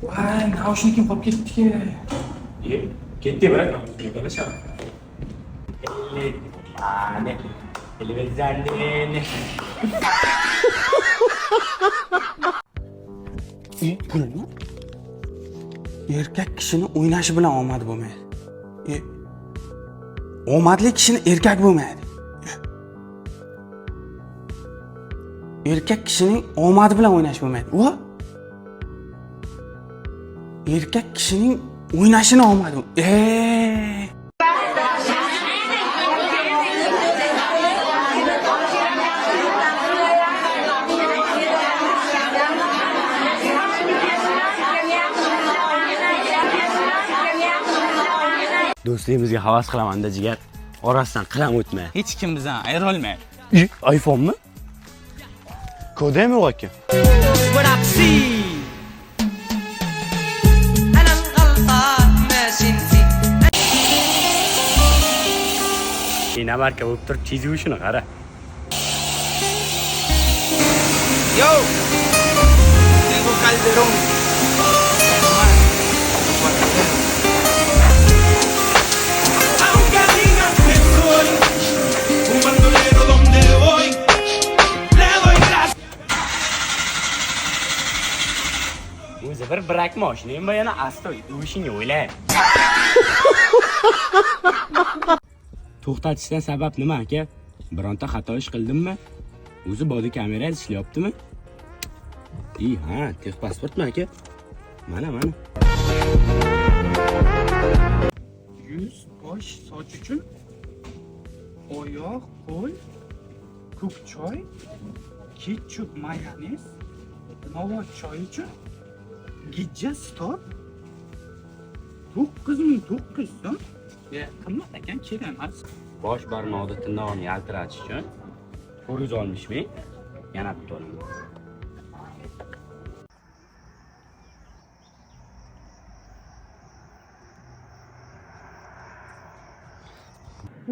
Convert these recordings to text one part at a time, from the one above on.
Voy, naushnikim qolib ketdi. Ketdi, bırak namusunu konuşalım. Anne. Elbette. Bu nima? Erkak kishini o'ynashi bilan omad bo'lmaydi. Omadli kishini erkak bo'lmaydi. Erkak kishining omadi bilan o'ynash bo'lmaydi. Va erkak kishining o'ynashini omadi. Do'stligimizga havas qilaman-da jigar. Orasidan qilam o'tma. Hech kim bizdan ayra olmaydi. iPhone'mi? Kodi mi yo'q ekan? Inamarka bo'lib turib chizuvishini qara. Yo. Tengo Calderón. Aunque digan que soy un bandolero donde voy, le doy gracias. O'zi bir brak mashinam yana asta o'shini o'ylaydi. To'xtatishdan sabab nima aka? Bironta xato ish qildimmi? O'zi body kamera ishlayaptimi? Ha, texpasportmi aka? Mana. Yuz, bosh, soch uchun oyoq, qo'l, ko'k choy, ketchup, mayonez, novot choy uchun gijja stop 9900 so'm. Qimmat ekan, kerak emas. Bosh barmoqda tirnog'ini yaltiratish uchun 460 ming yana bitta olaman.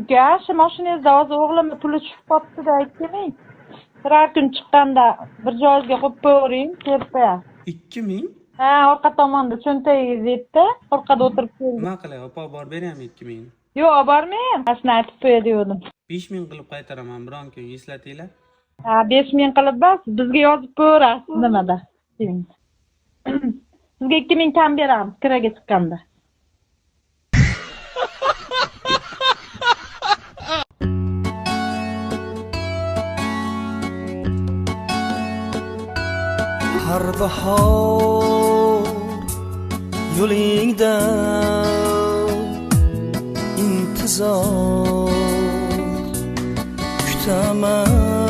Uka, shu mashinangizda hozir o'g'limni puli tushib qolibdi-da, aytding. Biror kun chiqqanda bir joyga qo'yib qo'ying, terpa. 2000? Ha, orqa tomonda cho'ntagingiz yetdi, orqada o'tirib qo'ying. Nima qilay, opa olib beraymi 2000? Yo'q, olib bormang. Asli aytib qo'ya degandim. 5000 qilib qaytaraman, biron kun eslatinglar. Ha, 5000 qilib bas, bizga yozib qo'yasiz nimada. Sizga 2000 kam beramiz kiraga chiqqanda. Har bahor yo'lingda intizor kutaman.